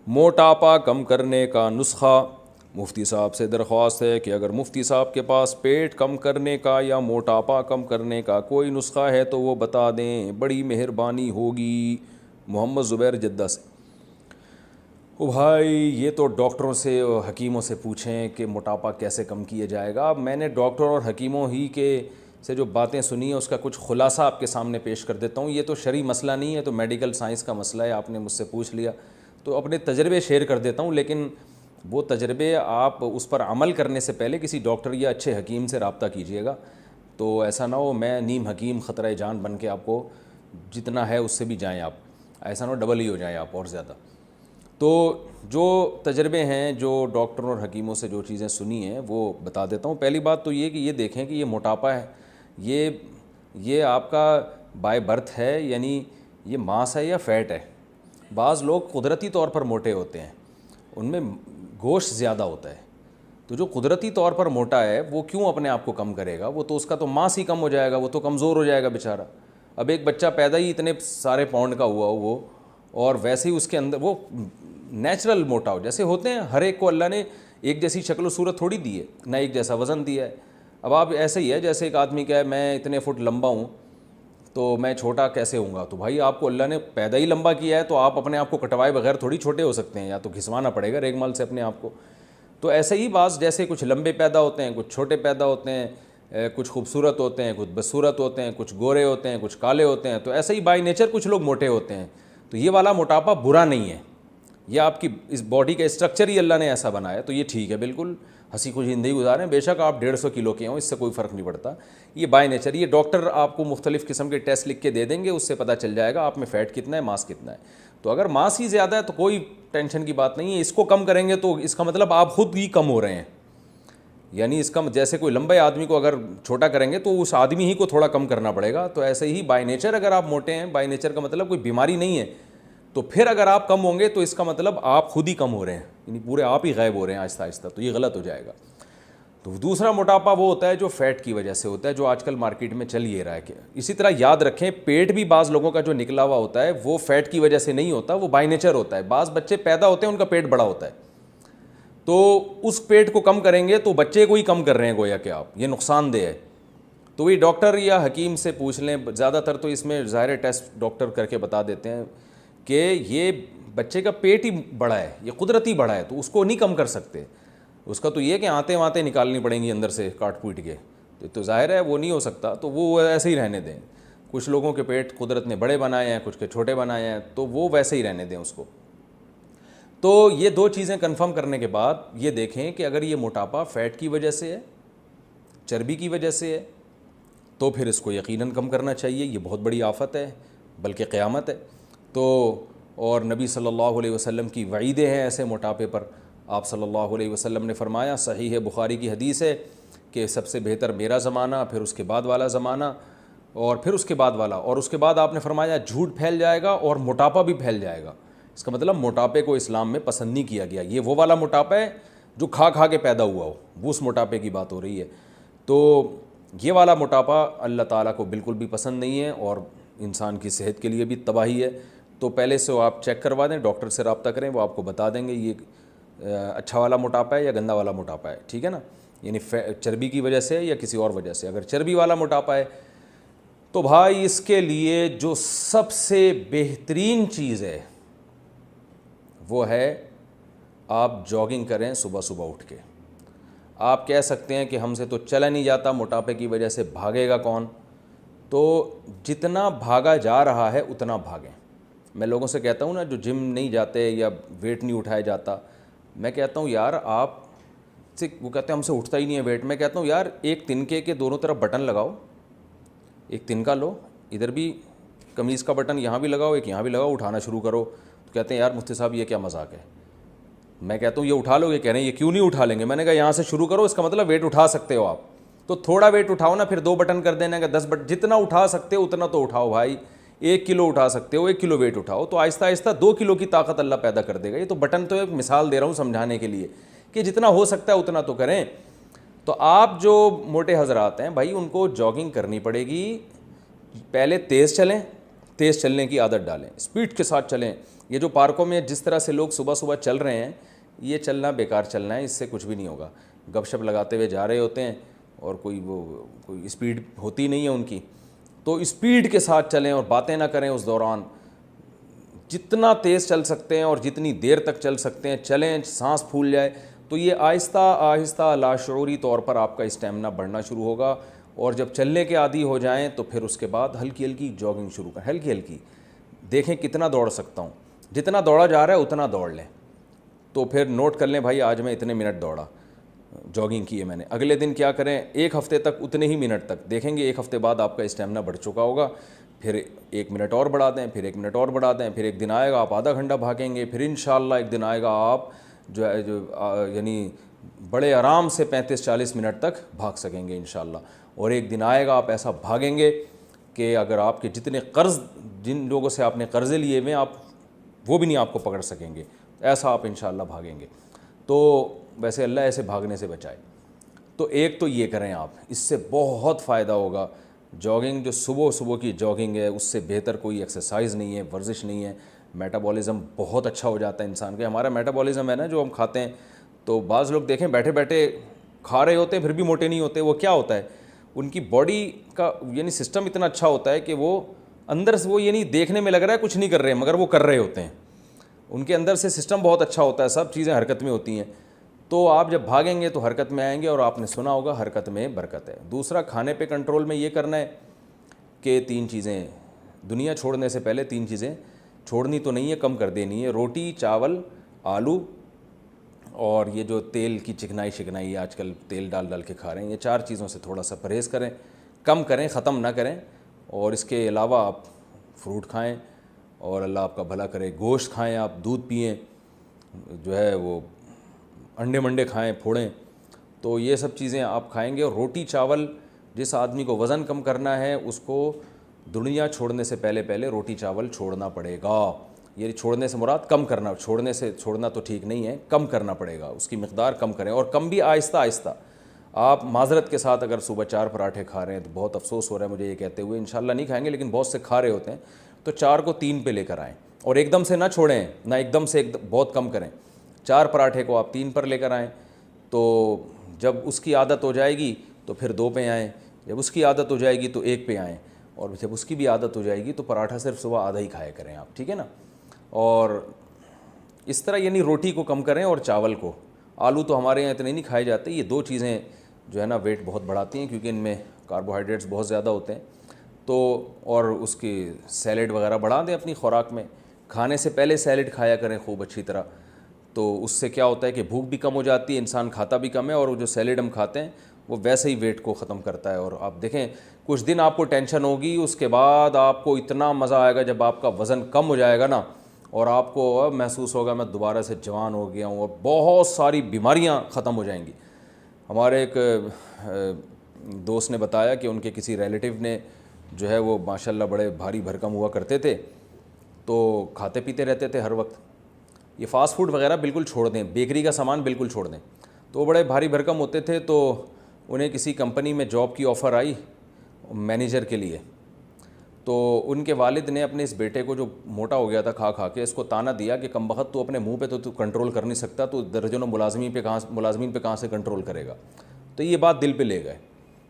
موٹاپا کم کرنے کا نسخہ. مفتی صاحب سے درخواست ہے کہ اگر مفتی صاحب کے پاس پیٹ کم کرنے کا یا موٹاپا کم کرنے کا کوئی نسخہ ہے تو وہ بتا دیں, بڑی مہربانی ہوگی. محمد زبیر جدہ سے. او بھائی یہ تو ڈاکٹروں سے اور حکیموں سے پوچھیں کہ موٹاپا کیسے کم کیا جائے گا. میں نے ڈاکٹر اور حکیموں ہی کے سے جو باتیں سنی ہیں اس کا کچھ خلاصہ آپ کے سامنے پیش کر دیتا ہوں. یہ تو شرعی مسئلہ نہیں ہے, تو میڈیکل سائنس کا مسئلہ ہے. آپ نے مجھ سے پوچھ لیا تو اپنے تجربے شیئر کر دیتا ہوں, لیکن وہ تجربے آپ اس پر عمل کرنے سے پہلے کسی ڈاکٹر یا اچھے حکیم سے رابطہ کیجیے گا. تو ایسا نہ ہو میں نیم حکیم خطرہ جان بن کے آپ کو جتنا ہے اس سے بھی جائیں آپ, ایسا نہ ہو ڈبل ہی ہو جائیں آپ اور زیادہ. تو جو تجربے ہیں, جو ڈاکٹروں اور حکیموں سے جو چیزیں سنی ہیں وہ بتا دیتا ہوں. پہلی بات تو یہ کہ یہ دیکھیں کہ یہ موٹاپا ہے یہ آپ کا بائی برتھ ہے, یعنی یہ ماس ہے یا فیٹ ہے. بعض لوگ قدرتی طور پر موٹے ہوتے ہیں, ان میں گوشت زیادہ ہوتا ہے, تو جو قدرتی طور پر موٹا ہے وہ کیوں اپنے آپ کو کم کرے گا, وہ تو اس کا تو ماس ہی کم ہو جائے گا, وہ تو کمزور ہو جائے گا بیچارہ. اب ایک بچہ پیدا ہی اتنے سارے پاؤنڈ کا ہوا وہ, اور ویسے ہی اس کے اندر وہ نیچرل موٹا ہو جیسے ہوتے ہیں. ہر ایک کو اللہ نے ایک جیسی شکل و صورت تھوڑی دی ہے, نہ ایک جیسا وزن دیا ہے. اب آپ ایسے ہی ہے جیسے ایک آدمی کہے میں اتنے فٹ لمبا ہوں تو میں چھوٹا کیسے ہوں گا. تو بھائی آپ کو اللہ نے پیدا ہی لمبا کیا ہے, تو آپ اپنے آپ کو کٹوائے بغیر تھوڑی چھوٹے ہو سکتے ہیں, یا تو گھسوانا پڑے گا ریگ مال سے اپنے آپ کو. تو ایسے ہی بعض جیسے کچھ لمبے پیدا ہوتے ہیں, کچھ چھوٹے پیدا ہوتے ہیں, کچھ خوبصورت ہوتے ہیں, کچھ بدصورت ہوتے ہیں, کچھ گورے ہوتے ہیں, کچھ کالے ہوتے ہیں. تو ایسے ہی بائی نیچر کچھ لوگ موٹے ہوتے ہیں. تو یہ والا موٹاپا برا نہیں ہے, یہ آپ کی اس باڈی کا اسٹرکچر ہی اللہ نے ایسا بنایا, تو یہ ٹھیک ہے, بالکل ہنسی خوشی زندگی گزاریں. بے شک آپ 150 کلو کے ہوں, اس سے کوئی فرق نہیں پڑتا, یہ بائی نیچر. یہ ڈاکٹر آپ کو مختلف قسم کے ٹیسٹ لکھ کے دے دیں گے, اس سے پتہ چل جائے گا آپ میں فیٹ کتنا ہے, ماس کتنا ہے. تو اگر ماس ہی زیادہ ہے تو کوئی ٹینشن کی بات نہیں ہے. اس کو کم کریں گے تو اس کا مطلب آپ خود ہی کم ہو رہے ہیں, یعنی اس کا جیسے کوئی لمبے آدمی کو اگر چھوٹا کریں گے تو اس آدمی ہی کو تھوڑا کم کرنا پڑے گا. تو ایسے ہی بائی نیچر اگر آپ موٹے ہیں, بائی نیچر کا مطلب کوئی بیماری نہیں ہے, تو پھر اگر آپ کم ہوں گے تو اس کا مطلب آپ خود ہی کم ہو رہے ہیں, یعنی پورے آپ ہی غائب ہو رہے ہیں آہستہ آہستہ, تو یہ غلط ہو جائے گا. تو دوسرا موٹاپا وہ ہوتا ہے جو فیٹ کی وجہ سے ہوتا ہے, جو آج کل مارکیٹ میں چل یہ رہا ہے. کہ اسی طرح یاد رکھیں پیٹ بھی بعض لوگوں کا جو نکلا ہوا ہوتا ہے وہ فیٹ کی وجہ سے نہیں ہوتا, وہ بائی نیچر ہوتا ہے. بعض بچے پیدا ہوتے ہیں ان کا پیٹ بڑا ہوتا ہے, تو اس پیٹ کو کم کریں گے تو بچے کو ہی کم کر رہے ہیں گویا کہ آپ, یہ نقصان دہ ہے. تو وہی ڈاکٹر یا حکیم سے پوچھ لیں. زیادہ تر تو اس میں ظاہر ٹیسٹ ڈاکٹر کر کے بتا دیتے ہیں کہ یہ بچے کا پیٹ ہی بڑا ہے, یہ قدرتی بڑا ہے, تو اس کو نہیں کم کر سکتے. اس کا تو یہ کہ آتے واتے نکالنی پڑیں گی اندر سے کاٹ پیٹ کے, تو ظاہر ہے وہ نہیں ہو سکتا, تو وہ ایسے ہی رہنے دیں. کچھ لوگوں کے پیٹ قدرت نے بڑے بنائے ہیں, کچھ کے چھوٹے بنائے ہیں, تو وہ ویسے ہی رہنے دیں اس کو. تو یہ دو چیزیں کنفرم کرنے کے بعد یہ دیکھیں کہ اگر یہ موٹاپا فیٹ کی وجہ سے ہے, چربی کی وجہ سے ہے, تو پھر اس کو یقیناً کم کرنا چاہیے. یہ بہت بڑی آفت ہے, بلکہ قیامت ہے. تو اور نبی صلی اللہ علیہ وسلم کی وعیدیں ہیں ایسے موٹاپے پر. آپ صلی اللہ علیہ وسلم نے فرمایا, صحیح بخاری کی حدیث ہے, کہ سب سے بہتر میرا زمانہ, پھر اس کے بعد والا زمانہ, اور پھر اس کے بعد والا, اور اس کے بعد آپ نے فرمایا جھوٹ پھیل جائے گا اور موٹاپا بھی پھیل جائے گا. اس کا مطلب موٹاپے کو اسلام میں پسند نہیں کیا گیا. یہ وہ والا موٹاپا ہے جو کھا کھا کے پیدا ہوا ہو, وہ اس موٹاپے کی بات ہو رہی ہے. تو یہ والا موٹاپا اللہ تعالیٰ کو بالکل بھی پسند نہیں ہے, اور انسان کی صحت کے لیے بھی تباہی ہے. تو پہلے سے آپ چیک کروا دیں, ڈاکٹر سے رابطہ کریں, وہ آپ کو بتا دیں گے یہ اچھا والا موٹاپا ہے یا گندا والا موٹاپا ہے, ٹھیک ہے نا. یعنی چربی کی وجہ سے یا کسی اور وجہ سے. اگر چربی والا موٹاپا ہے تو بھائی اس کے لیے جو سب سے بہترین چیز ہے وہ ہے آپ جاگنگ کریں صبح صبح اٹھ کے. آپ کہہ سکتے ہیں کہ ہم سے تو چلا نہیں جاتا, موٹاپے کی وجہ سے بھاگے گا کون. تو جتنا بھاگا جا رہا ہے اتنا بھاگیں. میں لوگوں سے کہتا ہوں نا جو جم نہیں جاتے یا ویٹ نہیں اٹھایا جاتا, میں کہتا ہوں یار آپ سے, وہ کہتے ہیں ہم سے اٹھتا ہی نہیں ہے ویٹ. میں کہتا ہوں یار ایک تنکے کے دونوں طرف بٹن لگاؤ, ایک تنکا لو, ادھر بھی قمیض کا بٹن یہاں بھی لگاؤ, ایک یہاں بھی لگاؤ, اٹھانا شروع کرو. تو کہتے ہیں یار مفتی صاحب یہ کیا مذاق ہے. میں کہتا ہوں یہ اٹھا لو. یہ کہہ رہے ہیں یہ کیوں نہیں اٹھا لیں گے. میں نے کہا یہاں سے شروع کرو, اس کا مطلب ویٹ اٹھا سکتے ہو آپ, تو تھوڑا ویٹ اٹھاؤ نا, پھر 2 بٹن کر دینا کہ 10 بٹن, جتنا اٹھا سکتے ہو اتنا تو اٹھاؤ بھائی. 1 کلو اٹھا سکتے ہو, 1 کلو ویٹ اٹھاؤ, تو آہستہ آہستہ 2 کلو کی طاقت اللہ پیدا کر دے گا. یہ تو بٹن تو ایک مثال دے رہا ہوں سمجھانے کے لیے کہ جتنا ہو سکتا ہے اتنا تو کریں. تو آپ جو موٹے حضرات ہیں بھائی ان کو جاگنگ کرنی پڑے گی. پہلے تیز چلیں, تیز چلنے کی عادت ڈالیں, اسپیڈ کے ساتھ چلیں, یہ جو پارکوں میں جس طرح سے لوگ صبح صبح چل رہے ہیں، یہ چلنا بیکار چلنا ہے، اس سے کچھ بھی نہیں ہوگا. گپ شپ لگاتے ہوئے جا رہے ہوتے ہیں اور کوئی اسپیڈ ہوتی نہیں ہے ان کی، تو اسپیڈ کے ساتھ چلیں اور باتیں نہ کریں اس دوران. جتنا تیز چل سکتے ہیں اور جتنی دیر تک چل سکتے ہیں چلیں، سانس پھول جائے تو یہ آہستہ آہستہ لاشعوری طور پر آپ کا اسٹیمنا بڑھنا شروع ہوگا. اور جب چلنے کے عادی ہو جائیں تو پھر اس کے بعد ہلکی ہلکی جاگنگ شروع کریں، ہلکی ہلکی. دیکھیں کتنا دوڑ سکتا ہوں، جتنا دوڑا جا رہا ہے اتنا دوڑ لیں. تو پھر نوٹ کر لیں بھائی آج میں اتنے منٹ دوڑا، جاگنگ کی ہے میں نے. اگلے دن کیا کریں، ایک ہفتے تک اتنے ہی منٹ تک دیکھیں گے، ایک ہفتے بعد آپ کا اسٹیمنا بڑھ چکا ہوگا. پھر 1 منٹ اور بڑھا دیں، پھر 1 منٹ اور بڑھا دیں، پھر ایک دن آئے گا آپ آدھا گھنٹہ بھاگیں گے، پھر انشاءاللہ ایک دن آئے گا آپ یعنی بڑے آرام سے 35-40 منٹ تک بھاگ سکیں گے انشاءاللہ. اور ایک دن آئے گا آپ ایسا بھاگیں گے کہ اگر آپ کے جتنے قرض، جن لوگوں سے آپ نے قرضے لیے ہوئے آپ وہ بھی نہیں آپ کو پکڑ سکیں گے، ایسا آپ انشاءاللہ بھاگیں گے. تو ویسے اللہ ایسے بھاگنے سے بچائے. تو ایک تو یہ کریں آپ، اس سے بہت فائدہ ہوگا. جاگنگ جو صبح کی جاگنگ ہے اس سے بہتر کوئی ایکسرسائز نہیں ہے، ورزش نہیں ہے. میٹابولزم بہت اچھا ہو جاتا ہے انسان کا. ہمارا میٹابولزم ہے نا جو ہم کھاتے ہیں، تو بعض لوگ دیکھیں بیٹھے بیٹھے کھا رہے ہوتے ہیں پھر بھی موٹے نہیں ہوتے. وہ کیا ہوتا ہے، ان کی باڈی کا یعنی سسٹم اتنا اچھا ہوتا ہے کہ وہ اندر سے وہ یعنی دیکھنے میں لگ رہا ہے کچھ نہیں کر رہے ہیں مگر وہ کر رہے ہوتے ہیں. ان کے اندر سے سسٹم بہت اچھا ہوتا ہے، سب چیزیں حرکت میں ہوتی ہیں. تو آپ جب بھاگیں گے تو حرکت میں آئیں گے، اور آپ نے سنا ہوگا حرکت میں برکت ہے. دوسرا، کھانے پہ کنٹرول میں یہ کرنا ہے کہ 3 چیزیں دنیا چھوڑنے سے پہلے 3 چیزیں چھوڑنی تو نہیں ہے، کم کر دینی ہے. روٹی، چاول، آلو، اور یہ جو تیل کی چکنائی آج کل تیل ڈال کے کھا رہے ہیں، یہ 4 چیزوں سے تھوڑا سا پرہیز کریں، کم کریں، ختم نہ کریں. اور اس کے علاوہ آپ فروٹ کھائیں، اور اللہ آپ کا بھلا کرے، گوشت کھائیں، آپ دودھ پئیں، جو ہے وہ انڈے منڈے کھائیں، پھوڑیں. تو یہ سب چیزیں آپ کھائیں گے. اور روٹی چاول، جس آدمی کو وزن کم کرنا ہے اس کو دنیا چھوڑنے سے پہلے روٹی چاول چھوڑنا پڑے گا. یہ چھوڑنے سے مراد کم کرنا، چھوڑنا تو ٹھیک نہیں ہے، کم کرنا پڑے گا، اس کی مقدار کم کریں، اور کم بھی آہستہ آہستہ. آپ معذرت کے ساتھ اگر صبح 4 پراٹھے کھا رہے ہیں تو بہت افسوس ہو رہا ہے مجھے یہ کہتے ہوئے، انشاءاللہ نہیں کھائیں گے لیکن بہت سے کھا رہے ہوتے ہیں، تو 4 کو 3 پہ لے کر آئیں. اور ایک دم سے نہ چھوڑیں، نہ ایک دم سے بہت کم کریں. 4 پراٹھے کو آپ 3 پر لے کر آئیں. تو جب اس کی عادت ہو جائے گی تو پھر 2 پہ آئیں، جب اس کی عادت ہو جائے گی تو 1 پہ آئیں، اور جب اس کی بھی عادت ہو جائے گی تو پراٹھا صرف صبح آدھا ہی کھایا کریں آپ، ٹھیک ہے نا. اور اس طرح یعنی روٹی کو کم کریں اور چاول کو. آلو تو ہمارے یہاں اتنے نہیں کھائے جاتے. یہ 2 چیزیں جو ہے نا ویٹ بہت بڑھاتی ہیں کیونکہ ان میں کاربوہائیڈریٹس بہت زیادہ ہوتے ہیں. تو اور اس کی سیلڈ وغیرہ بڑھا دیں اپنی خوراک میں، کھانے سے پہلے سیلڈ کھایا کریں خوب اچھی طرح. تو اس سے کیا ہوتا ہے کہ بھوک بھی کم ہو جاتی ہے، انسان کھاتا بھی کم ہے، اور وہ جو سیلڈ ہم کھاتے ہیں وہ ویسے ہی ویٹ کو ختم کرتا ہے. اور آپ دیکھیں کچھ دن آپ کو ٹینشن ہوگی، اس کے بعد آپ کو اتنا مزہ آئے گا جب آپ کا وزن کم ہو جائے گا نا، اور آپ کو محسوس ہوگا میں دوبارہ سے جوان ہو گیا ہوں، اور بہت ساری بیماریاں ختم ہو جائیں گی. ہمارے ایک دوست نے بتایا کہ ان کے کسی ریلیٹیو نے جو ہے وہ ماشاءاللہ بڑے بھاری بھرکم ہوا کرتے تھے، تو کھاتے پیتے رہتے تھے ہر وقت. یہ فاسٹ فوڈ وغیرہ بالکل چھوڑ دیں، بیکری کا سامان بالکل چھوڑ دیں. تو وہ بڑے بھاری بھرکم ہوتے تھے، تو انہیں کسی کمپنی میں جاب کی آفر آئی مینیجر کے لیے. تو ان کے والد نے اپنے اس بیٹے کو جو موٹا ہو گیا تھا کھا کے، اس کو طعنہ دیا کہ کم بخت تو اپنے منہ پہ تو کنٹرول کر نہیں سکتا، تو درجنوں ملازمین پہ کہاں سے کنٹرول کرے گا. تو یہ بات دل پہ لے گئے.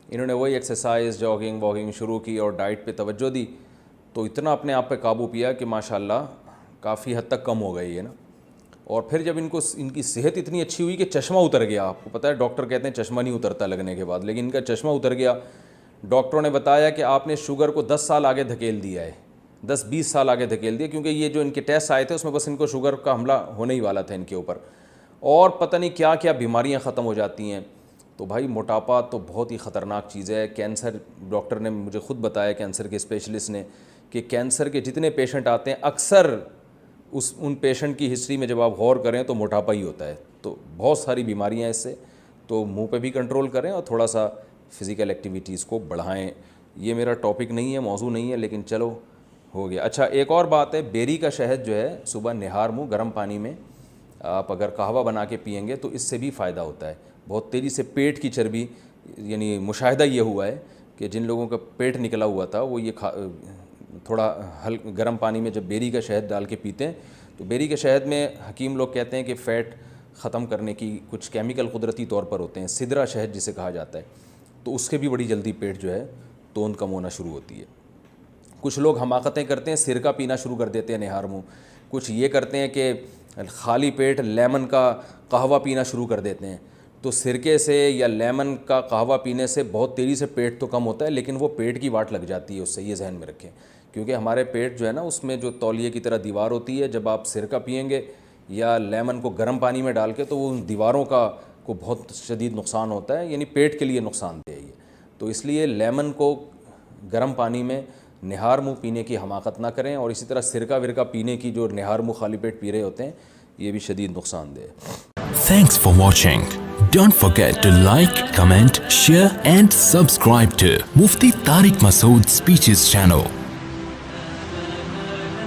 انہوں نے وہی ایکسرسائز، جاگنگ واگنگ شروع کی اور ڈائٹ پہ توجہ دی، تو اتنا اپنے آپ پہ قابو پیا کہ ماشاءاللہ کافی حد تک کم ہو گئی ہے نا. اور پھر جب ان کی صحت اتنی اچھی ہوئی کہ چشمہ اتر گیا. آپ کو پتہ ہے ڈاکٹر کہتے ہیں چشمہ نہیں اترتا لگنے کے بعد، لیکن ان کا چشمہ اتر گیا. ڈاکٹروں نے بتایا کہ آپ نے شوگر کو 10 سال آگے دھکیل دیا ہے، 10-20 سال آگے دھکیل دیا، کیونکہ یہ جو ان کے ٹیسٹ آئے تھے اس میں بس ان کو شوگر کا حملہ ہونے ہی والا تھا ان کے اوپر، اور پتہ نہیں کیا کیا بیماریاں ختم ہو جاتی ہیں. تو بھائی موٹاپا تو بہت ہی خطرناک چیز ہے. کینسر، ڈاکٹر نے مجھے خود بتایا، کینسر کے اسپیشلسٹ نے، کہ کینسر کے جتنے پیشنٹ آتے ہیں اکثر ان پیشنٹ کی ہسٹری میں جب آپ غور کریں تو موٹاپا ہی ہوتا ہے. تو بہت ساری بیماریاں اس سے. تو منہ پہ بھی کنٹرول کریں اور تھوڑا سا فزیکل ایکٹیویٹیز کو بڑھائیں. یہ میرا ٹاپک نہیں ہے، موضوع نہیں ہے، لیکن چلو ہو گیا. اچھا ایک اور بات ہے، بیری کا شہد جو ہے صبح نہار منہ گرم پانی میں آپ اگر قہوہ بنا کے پئیں گے تو اس سے بھی فائدہ ہوتا ہے. بہت تیزی سے پیٹ کی چربی، یعنی مشاہدہ یہ ہوا ہے کہ جن لوگوں کا پیٹ نکلا ہوا تھا وہ یہ تھوڑا گرم پانی میں جب بیری کا شہد ڈال کے پیتے ہیں تو بیری کے شہد میں حکیم لوگ کہتے ہیں کہ فیٹ ختم کرنے کی کچھ کیمیکل قدرتی طور پر ہوتے ہیں، سدرا شہد جسے کہا جاتا ہے، تو اس کے بھی بڑی جلدی پیٹ جو ہے توند کم ہونا شروع ہوتی ہے۔ کچھ لوگ حماقتیں کرتے ہیں، سرکہ پینا شروع کر دیتے ہیں نہار منہ، کچھ یہ کرتے ہیں کہ خالی پیٹ لیمن کا قہوہ پینا شروع کر دیتے ہیں۔ تو سرکے سے یا لیمن کا قہوہ پینے سے بہت تیزی سے پیٹ تو کم ہوتا ہے، لیکن وہ پیٹ کی واٹ لگ جاتی ہے اس سے، یہ ذہن میں رکھیں، کیونکہ ہمارے پیٹ جو ہے نا اس میں جو تولیے کی طرح دیوار ہوتی ہے، جب آپ سرکہ پئیں گے یا لیمن کو گرم پانی میں ڈال کے تو وہ ان دیواروں کو بہت شدید نقصان ہوتا ہے، یعنی پیٹ کے لیے نقصان دہ ہے یہ۔ تو اس لیے لیمن کو گرم پانی میں نہار منہ پینے کی حماقت نہ کریں، اور اسی طرح سرکہ ورکہ پینے کی جو نہار منہ خالی پیٹ پی رہے ہوتے ہیں یہ بھی شدید نقصان دہ ہے۔ Thanks for watching. Don't forget to like, comment, share and subscribe to Mufti Tariq Masood Speeches channel.